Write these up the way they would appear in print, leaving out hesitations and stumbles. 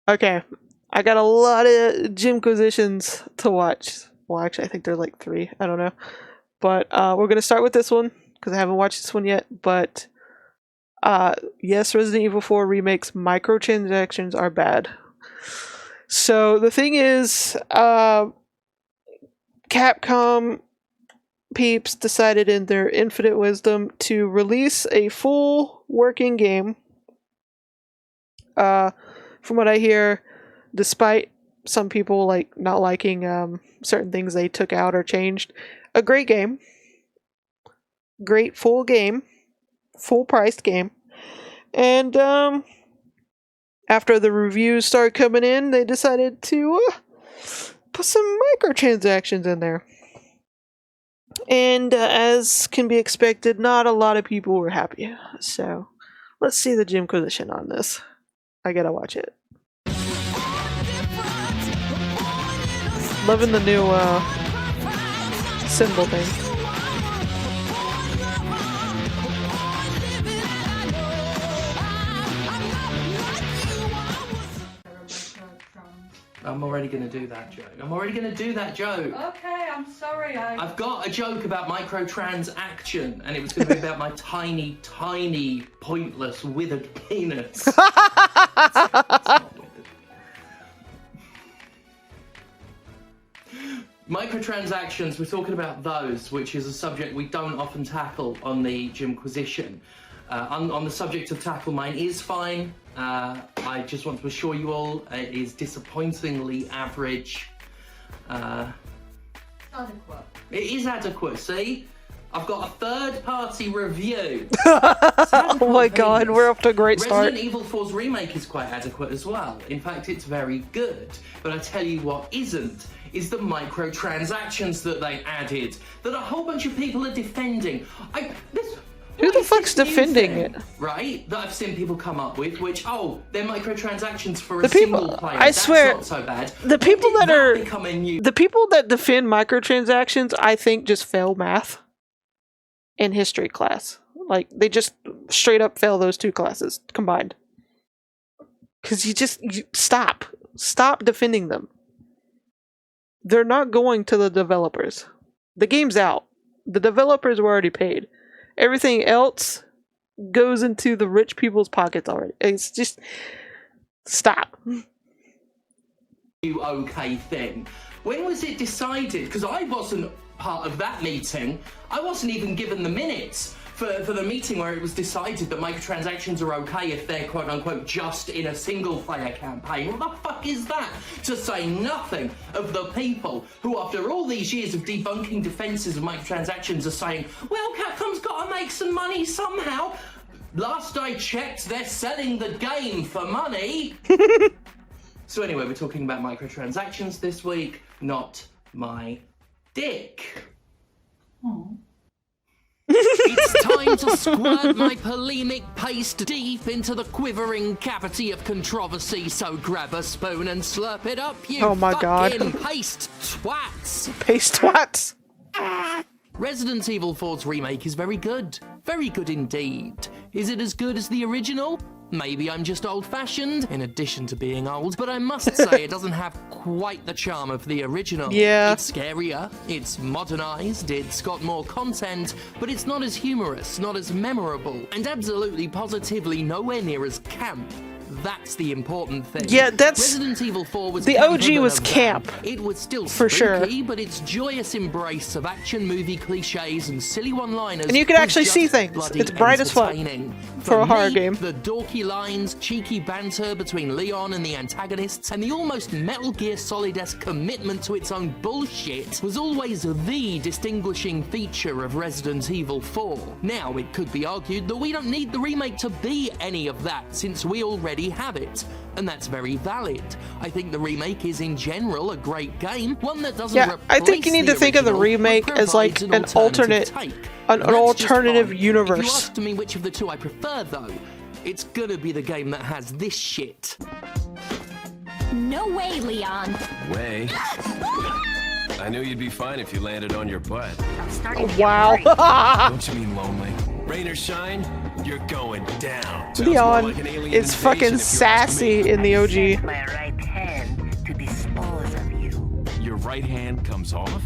Okay, I got a lot of Jimquisitions to watch. Well, actually, I think there's like 3. I don't know. But we're gonna start with this one because I haven't watched this one yet. But yes, Resident Evil 4 Remake's microtransactions are bad. So the thing is, Capcom peeps decided in their infinite wisdom to release a full working game. From what I hear, despite some people like not liking certain things they took out or changed, a great game, great full game, full priced game, and after the reviews started coming in, they decided to put some microtransactions in there. And as can be expected, not a lot of people were happy. So let's see the Jimquisition on this. I gotta watch it. Loving the new symbol thing. I'm already gonna do that joke. Okay, I'm sorry. I've got a joke about microtransaction, and it was gonna be about my tiny, tiny, pointless, withered penis. It's not withered. Microtransactions, we're talking about those, which is a subject we don't often tackle on the Jimquisition. On the subject of tackle, mine is fine. I just want to assure you all, it is disappointingly average. Adequate. It is adequate, see? I've got a third-party review. Oh my god, we're off to a great start. Resident Evil 4's remake is quite adequate as well. In fact, it's very good. But I tell you what isn't, is the microtransactions that they added, that a whole bunch of people are defending. Who the fuck's defending it? Right, that I've seen people come up with, which, they're microtransactions for The a single player. I swear, That's not so bad. the people When did that become a new... the people that defend microtransactions, I think, just fail math in history class. Like, they just straight up fail those 2 classes combined. Because you stop defending them. They're not going to the developers. The game's out. The developers were already paid. Everything else goes into the rich people's pockets already. It's just stop. New okay thing. When was it decided? Because I wasn't part of that meeting. I wasn't even given the minutes for the meeting where it was decided that microtransactions are okay if they're quote unquote just in a single player campaign. What the fuck is that? To say nothing of the people who, after all these years of debunking defenses of microtransactions, are saying, well, Capcom's got to make some money somehow. Last I checked, they're selling the game for money. So anyway, we're talking about microtransactions this week, not my dick. Oh. It's time to squirt my polemic paste deep into the quivering cavity of controversy, so grab a spoon and slurp it up, you Oh my god. fucking paste twats! Paste twats. Resident Evil 4's remake is very good. Very good indeed. Is it as good as the original? Maybe I'm just old-fashioned, in addition to being old, but I must say it doesn't have quite the charm of the original. Yeah. It's scarier, it's modernized, it's got more content, but it's not as humorous, not as memorable, and absolutely positively nowhere near as camp. That's the important thing. Yeah, that's... Resident Evil 4 was the camper OG than was a camp. van. It was still For spooky, sure. but its joyous embrace of action movie cliches and silly one-liners, And you can was actually see just things. bloody It's bright as fuck entertaining. for a horror me, game. The dorky lines, cheeky banter between Leon and the antagonists, and the almost Metal Gear Solid-esque commitment to its own bullshit was always the distinguishing feature of Resident Evil 4. Now, it could be argued that we don't need the remake to be any of that, since we already have it. And that's very valid. I think the remake is in general a great game, one that doesn't replace I think you need to think of the remake as like an alternative universe. If you asked me which of the 2 I prefer though, it's gonna be the game that has this shit. No way, Leon. Way? I knew you'd be fine if you landed on your butt. I'm starting to get Wow. worried. Don't you mean lonely? Rain or shine, You're going down. Sounds more Leon like an alien is invasion fucking if you ask sassy me. in the OG. My right hand to dispose of you. Your right hand comes off?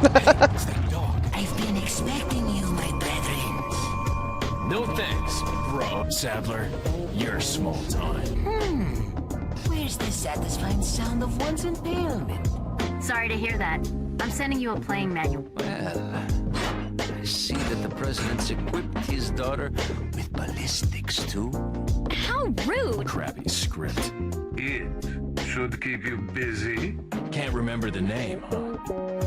It's that dog. I've been expecting you, my brethren. No thanks, bro. Sadler, you're small time. Where's the satisfying sound of one's impalement? Sorry to hear that. I'm sending you a playing manual. Well, I see that the president's equipped his daughter with ballistics, too. How rude! Crappy script. It should keep you busy. Can't remember the name, huh?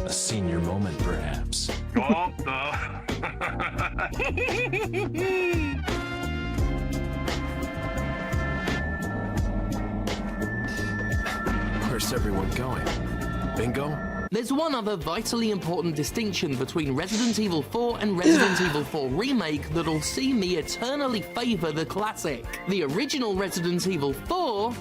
A senior moment, perhaps. Oh, Where's everyone going? Bingo? There's one other vitally important distinction between Resident Evil 4 and Resident Evil 4 Remake that'll see me eternally favor the classic. The original Resident Evil 4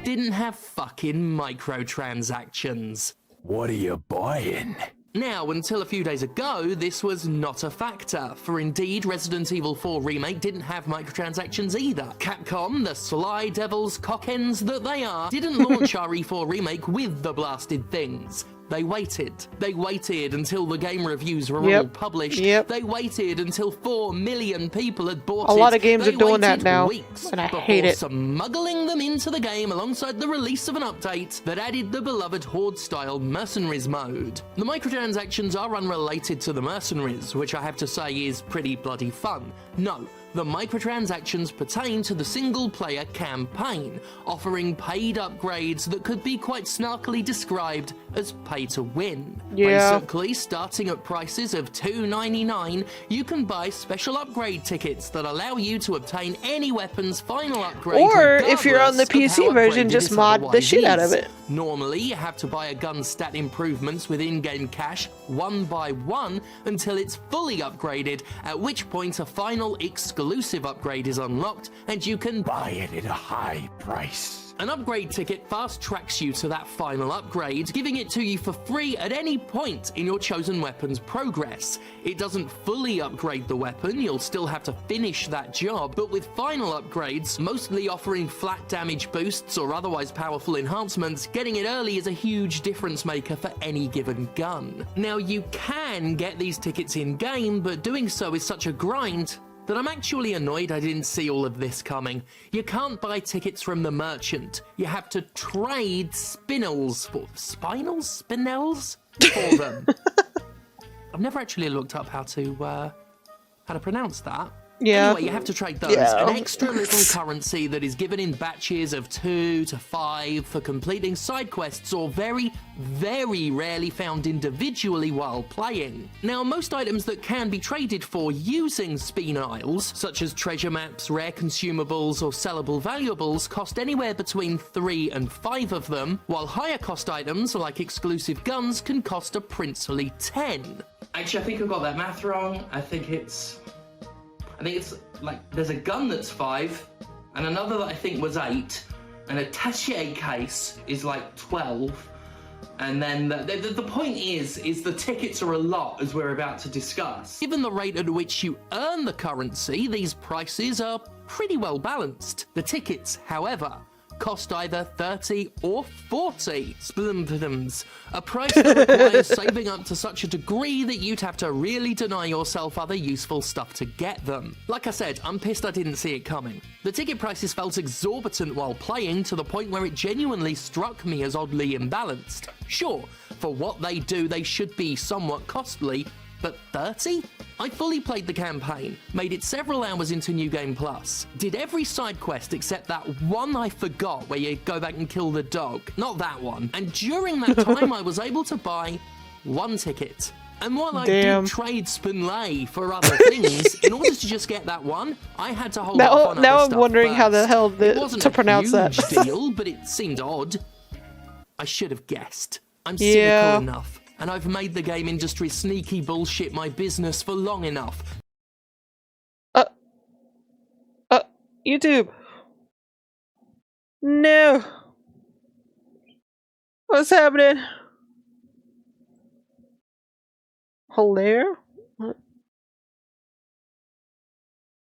didn't have fucking microtransactions. What are you buying? Now, until a few days ago, this was not a factor, for indeed Resident Evil 4 Remake didn't have microtransactions either. Capcom, the sly devils cockends that they are, didn't launch RE4 Remake with the blasted things. They waited. They waited until the game reviews were all published. They waited until 4 million people had bought it. A lot of games They are doing that waited now, weeks and I before hate it. smuggling them into the game alongside the release of an update that added the beloved Horde-style Mercenaries mode. The microtransactions are unrelated to the Mercenaries, which I have to say is pretty bloody fun. No, the microtransactions pertain to the single-player campaign, offering paid upgrades that could be quite snarkily described as pay-to-win. Basically, starting at prices of $2.99, you can buy special upgrade tickets that allow you to obtain any weapon's final upgrade. Or if you're on the regardless of PC how version, upgraded just it mod the otherwise shit out of is. it. Normally, you have to buy a gun stat improvements with in-game cash one by one until it's fully upgraded, at which point a final exclusive upgrade is unlocked and you can buy it at a high price. An upgrade ticket fast tracks you to that final upgrade, giving it to you for free at any point in your chosen weapon's progress. It doesn't fully upgrade the weapon, you'll still have to finish that job, but with final upgrades, mostly offering flat damage boosts or otherwise powerful enhancements, getting it early is a huge difference maker for any given gun. Now, you can get these tickets in-game, but doing so is such a grind that I'm actually annoyed I didn't see all of this coming. You can't buy tickets from the merchant. You have to trade spinels for... Spinels for them. I've never actually looked up how to pronounce that. Yeah. Anyway, you have to trade those. Yeah. An extra little currency that is given in batches of 2 to 5 for completing side quests or very, very rarely found individually while playing. Now, most items that can be traded for using spinels, such as treasure maps, rare consumables, or sellable valuables, cost anywhere between 3 and 5 of them, while higher cost items, like exclusive guns, can cost a princely 10. Actually, I think I got that math wrong. I think it's like there's a gun that's 5 and another that I think was 8, and a attaché case is like 12, and then the point is the tickets are a lot, as we're about to discuss. Given the rate at which you earn the currency, these prices are pretty well balanced. The tickets, however, cost either 30 or 40 splumpiddums, a price that requires saving up to such a degree that you'd have to really deny yourself other useful stuff to get them. Like I said, I'm pissed I didn't see it coming. The ticket prices felt exorbitant while playing, to the point where it genuinely struck me as oddly imbalanced. Sure, for what they do, they should be somewhat costly, but 30? I fully played the campaign, made it several hours into New Game Plus, did every side quest except that one I forgot where you go back and kill the dog. Not that one. And during that time, I was able to buy 1 ticket. And while I did trade Spinlay for other things, in order to just get that one, I had to hold off on now other I'm stuff wondering first. how the hell It wasn't to pronounce a that. huge deal, but it seemed odd. I should have guessed. I'm cynical enough. And I've made the game industry sneaky bullshit my business for long enough. YouTube. No. What's happening? Hilaire?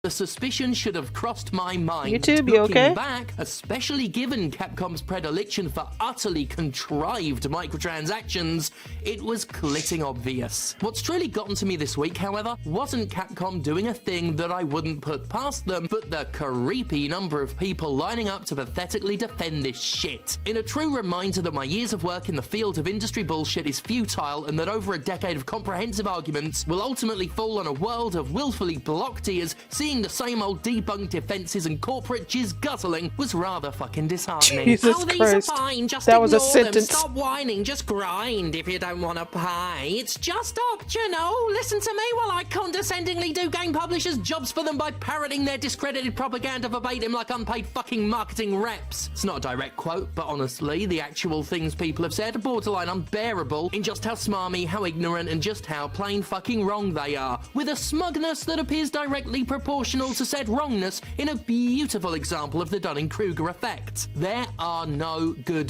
The suspicion should have crossed my mind. YouTube, you Looking okay? back, especially given Capcom's predilection for utterly contrived microtransactions, it was clitting obvious. What's truly gotten to me this week, however, wasn't Capcom doing a thing that I wouldn't put past them, but the creepy number of people lining up to pathetically defend this shit. In a true reminder that my years of work in the field of industry bullshit is futile and that over a decade of comprehensive arguments will ultimately fall on a world of willfully blocked ears, seeing the same old debunked defenses and corporate jizz guzzling was rather fucking disheartening. Jesus Oh, these Christ. are fine, just That was a ignore them. sentence. Stop whining, just grind if you don't want to pay. It's just optional. Listen to me while I condescendingly do game publishers' jobs for them by parroting their discredited propaganda verbatim like unpaid fucking marketing reps. It's not a direct quote, but honestly, the actual things people have said are borderline unbearable in just how smarmy, how ignorant, and just how plain fucking wrong they are, with a smugness that appears directly proportional to said wrongness in a beautiful example of the Dunning-Kruger effect. There are no good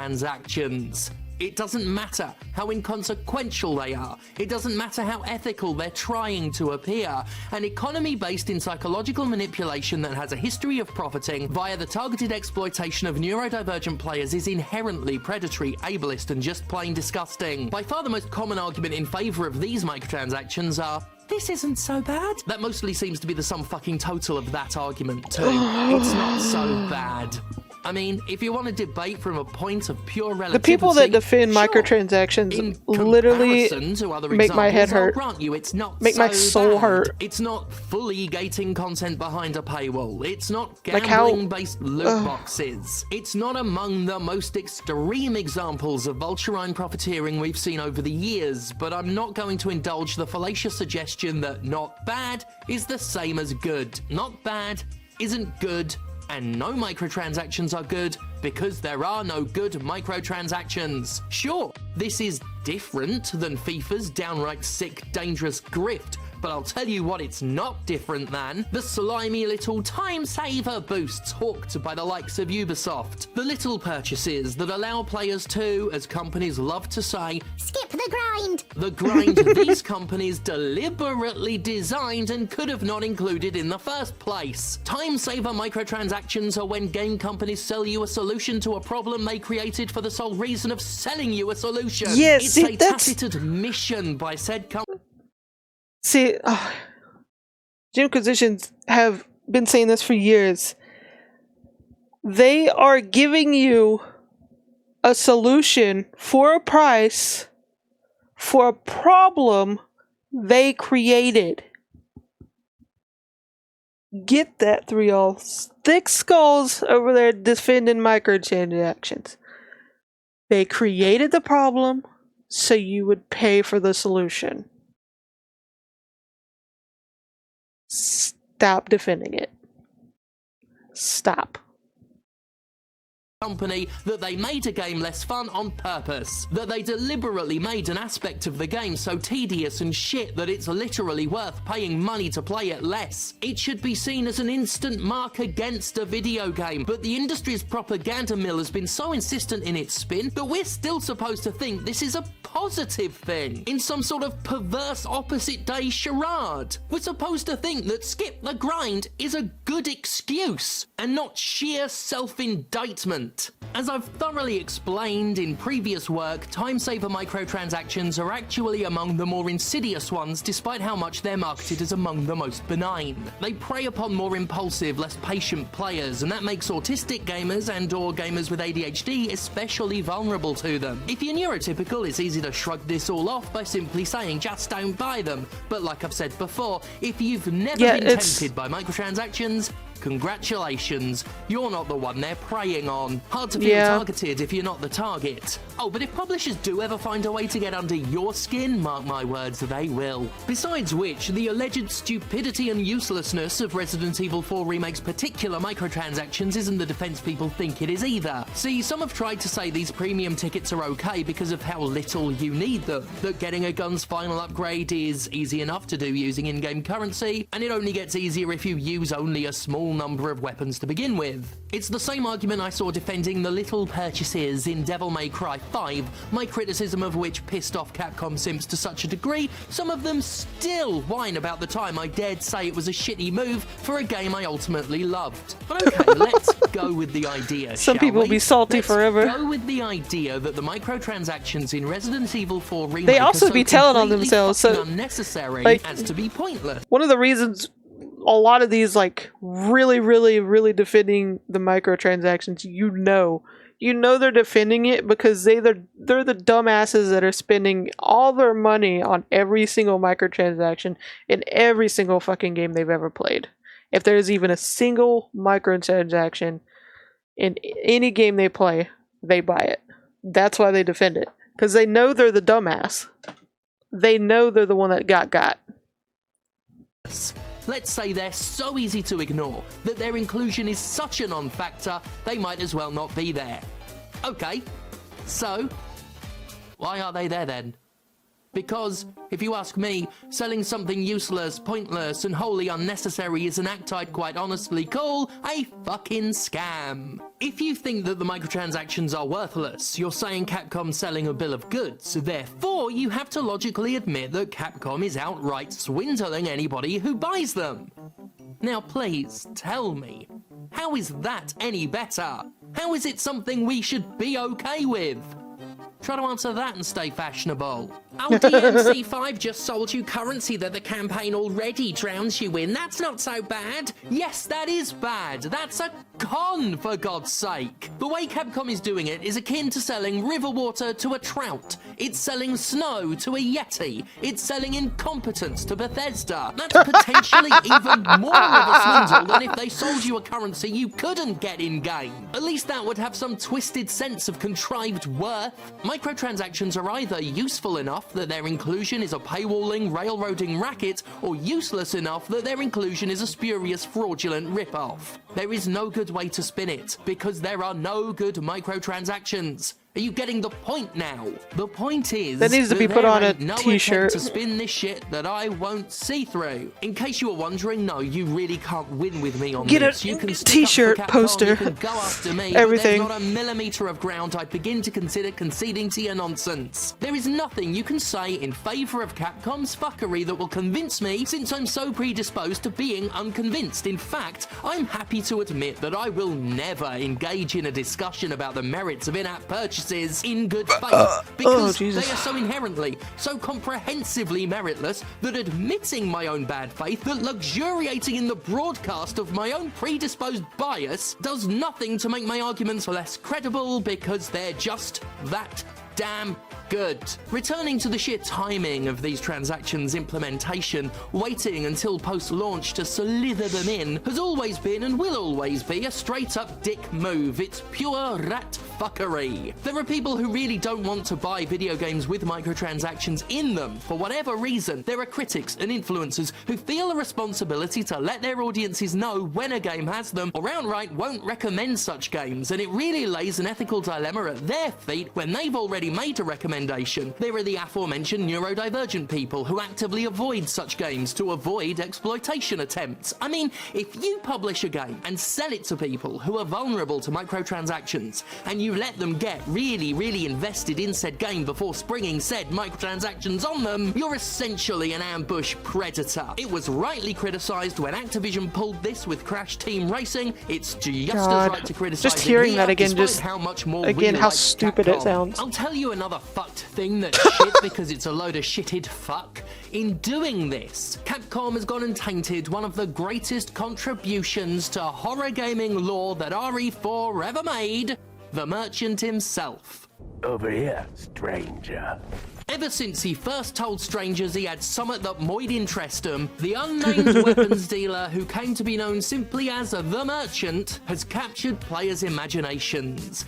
microtransactions. It doesn't matter how inconsequential they are. It doesn't matter how ethical they're trying to appear. An economy based in psychological manipulation that has a history of profiting via the targeted exploitation of neurodivergent players is inherently predatory, ableist, and just plain disgusting. By far the most common argument in favour of these microtransactions are, this isn't so bad. That mostly seems to be the sum fucking total of that argument too. It's not so bad. I mean, if you want to debate from a point of pure relativity, The people that defend sure. microtransactions In literally comparison to other make my head examples, I'll hurt. grant you it's not Make my so soul bad. hurt. It's not fully gating content behind a paywall. It's not Like how- gambling-based loot boxes. It's not among the most extreme examples of vulturine profiteering we've seen over the years, but I'm not going to indulge the fallacious suggestion that not bad is the same as good. Not bad isn't good, and no microtransactions are good because there are no good microtransactions. Sure, this is different than FIFA's downright sick, dangerous grift, but I'll tell you what it's not different than: the slimy little time saver boosts hawked by the likes of Ubisoft. The little purchases that allow players to, as companies love to say, Skip the grind. the grind these companies deliberately designed and could have not included in the first place. Time saver microtransactions are when game companies sell you a solution to a problem they created for the sole reason of selling you a solution. Yes, it's see, a that's- tacit admission by said company. See, Jimquisitions have been saying this for years. They are giving you a solution for a price for a problem they created. Get that through y'all thick skulls over there defending microtransactions. They created the problem so you would pay for the solution. Stop defending it. Stop. Company that they made a game less fun on purpose, that they deliberately made an aspect of the game so tedious and shit that it's literally worth paying money to play it less. It should be seen as an instant mark against a video game, but the industry's propaganda mill has been so insistent in its spin that we're still supposed to think this is a positive thing, in some sort of perverse opposite day charade. We're supposed to think that skip the grind is a good excuse and not sheer self-indictment. As I've thoroughly explained in previous work, time saver microtransactions are actually among the more insidious ones, despite how much they're marketed as among the most benign. They prey upon more impulsive, less patient players, and that makes autistic gamers and/or gamers with ADHD especially vulnerable to them. If you're neurotypical, it's easy to shrug this all off by simply saying just don't buy them. But like I've said before, if you've never been tempted by microtransactions, congratulations, you're not the one they're preying on. Hard to feel targeted if you're not the target. Oh, but if publishers do ever find a way to get under your skin, mark my words, they will. Besides which, the alleged stupidity and uselessness of Resident Evil 4 Remake's particular microtransactions isn't the defense people think it is either. See, some have tried to say these premium tickets are okay because of how little you need them, that getting a gun's final upgrade is easy enough to do using in-game currency, and it only gets easier if you use only a small small number of weapons to begin with. It's the same argument I saw defending the little purchases in Devil May Cry 5, my criticism of which pissed off Capcom simps to such a degree, some of them still whine about the time I dared say it was a shitty move for a game I ultimately loved. But okay, let's go with the idea, Some shall people will we? be salty Let's forever. go with the idea that the microtransactions in Resident Evil 4 Remake They also are so be telling on completely themselves, so, fucking unnecessary like, as to be pointless. One of the reasons a lot of these, like, really defending the microtransactions, you know they're defending it because they're the dumbasses that are spending all their money on every single microtransaction in every single fucking game they've ever played. If there's even a single microtransaction in any game they play, they buy it. That's why they defend it. Because they know they're the dumbass. They know they're the one that got. Let's say they're so easy to ignore that their inclusion is such a non-factor, they might as well not be there. Okay, so why are they there then? Because, if you ask me, selling something useless, pointless, and wholly unnecessary is an act I'd quite honestly call a fucking scam. If you think that the microtransactions are worthless, you're saying Capcom's selling a bill of goods, therefore you have to logically admit that Capcom is outright swindling anybody who buys them. Now please, tell me, how is that any better? How is it something we should be okay with? Try to answer that and stay fashionable. Oh, DMC5 just sold you currency that the campaign already drowns you in. That's not so bad. Yes, that is bad. That's a con, for God's sake. The way Capcom is doing it is akin to selling river water to a trout. It's selling snow to a Yeti. It's selling incompetence to Bethesda. That's potentially even more of a swindle than if they sold you a currency you couldn't get in-game. At least that would have some twisted sense of contrived worth. Microtransactions are either useful enough that their inclusion is a paywalling, railroading racket, or useless enough that their inclusion is a spurious, fraudulent rip-off. There is no good way to spin it, because there are no good microtransactions. Are you getting the point now? The point is That needs to be put on a no t-shirt. attempt to spin this shit that I won't see through. In case you were wondering, no, you really can't win with me on Get this. a You can stick t-shirt, up for Capcom, poster, you can go after me, everything. but there's not a millimeter of ground I'd begin to consider conceding to your nonsense. There is nothing you can say in favour of Capcom's fuckery that will convince me, since I'm so predisposed to being unconvinced. In fact, I'm happy to admit that I will never engage in a discussion about the merits of in-app purchases in good faith, because they are so inherently, so comprehensively meritless that admitting my own bad faith, that luxuriating in the broadcast of my own predisposed bias, does nothing to make my arguments less credible, because they're just that damn good. Returning to the sheer timing of these transactions' implementation, waiting until post-launch to slither them in has always been and will always be a straight-up dick move. It's pure rat fuckery. There are people who really don't want to buy video games with microtransactions in them for whatever reason. There are critics and influencers who feel a responsibility to let their audiences know when a game has them, or outright won't recommend such games, and it really lays an ethical dilemma at their feet when they've already made a recommendation. There are the aforementioned neurodivergent people who actively avoid such games to avoid exploitation attempts. I mean, if you publish a game and sell it to people who are vulnerable to microtransactions, and you let them get really invested in said game before springing said microtransactions on them, you're essentially an ambush predator. It was rightly criticised when Activision pulled this with Crash Team Racing. It's just as right to criticise Just hearing it that here, again, despite just how much more again we how like stupid it Capcom. sounds. I'll tell you another fucked thing that's shit because it's a load of shitted fuck. In doing this, Capcom has gone and tainted one of the greatest contributions to horror gaming lore that RE4 ever made, the merchant himself. Over here, stranger. Ever since he first told strangers he had summit that moid interest him, the unnamed weapons dealer, who came to be known simply as the Merchant, has captured players' imaginations.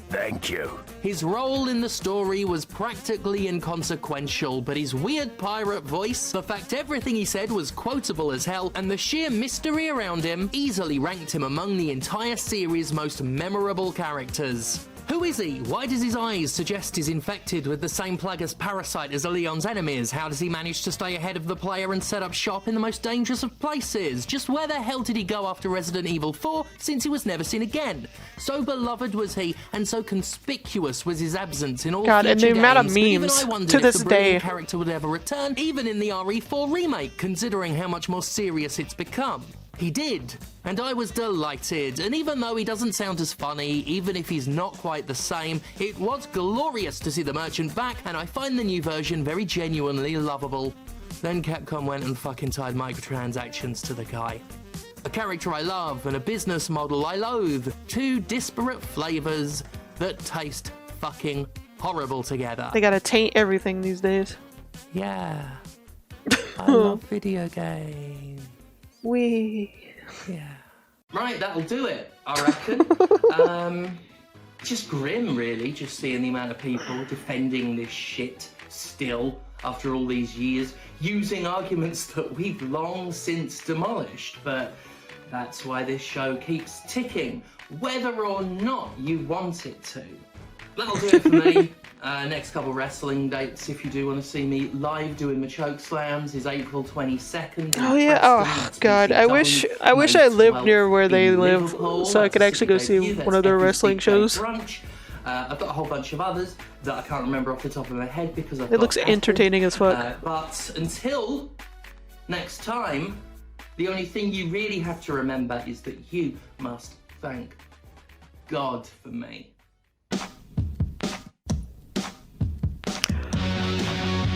Thank you. His role in the story was practically inconsequential, but his weird pirate voice, the fact everything he said was quotable as hell, and the sheer mystery around him easily ranked him among the entire series' most memorable characters. Who is he? Why does his eyes suggest he's infected with the same plague as Parasite as Leon's enemies? How does he manage to stay ahead of the player and set up shop in the most dangerous of places? Just where the hell did he go after Resident Evil 4 since he was never seen again? So beloved was he, and so conspicuous was his absence in all God, and future the amount of games, even memes I wondered to if this the brilliant day. character would ever return, even in the RE4 remake, considering how much more serious it's become. He did, and I was delighted, and even though he doesn't sound as funny, even if he's not quite the same, it was glorious to see the merchant back, and I find the new version very genuinely lovable. Then Capcom went and fucking tied microtransactions to the guy. A character I love and a business model I loathe. Two disparate flavors that taste fucking horrible together. They gotta taint everything these days. Yeah. I love video games. Yeah. Right, that'll do it, I reckon. Just grim, really, just seeing the amount of people defending this shit still after all these years, using arguments that we've long since demolished. But that's why this show keeps ticking, whether or not you want it to. That'll do it for me. Next couple wrestling dates, if you do want to see me live doing my choke slams, is April 22nd. Oh yeah. Oh God. I wish I lived near where they live, so I could actually go see one of their wrestling shows. I've got a whole bunch of others that I can't remember off the top of my head because It looks entertaining as fuck. But until next time, the only thing you really have to remember is that you must thank God for me.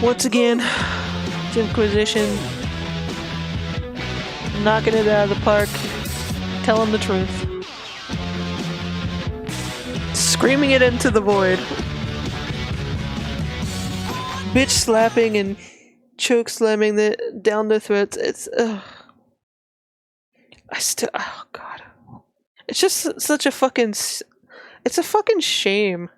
Once again, Jimquisition knocking it out of the park, telling the truth, screaming it into the void, bitch slapping and choke slamming down their throats. It's oh God, it's just such a fucking, it's a fucking shame.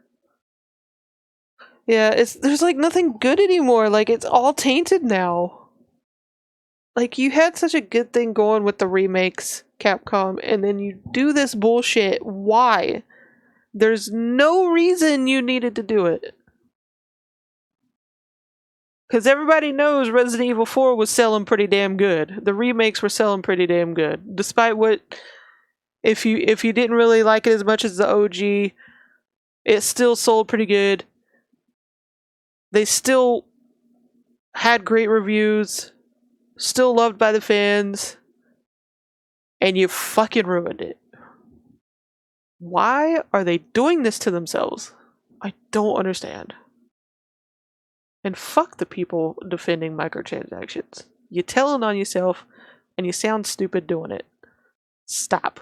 Yeah, there's like nothing good anymore. Like it's all tainted now. Like you had such a good thing going with the remakes, Capcom, and then you do this bullshit. Why? There's no reason you needed to do it. Because everybody knows Resident Evil 4 was selling pretty damn good. The remakes were selling pretty damn good. Despite what, if you didn't really like it as much as the OG, it still sold pretty good. They still had great reviews, still loved by the fans, and you fucking ruined it. Why are they doing this to themselves? I don't understand. And fuck the people defending microtransactions. You're telling on yourself, and you sound stupid doing it. Stop.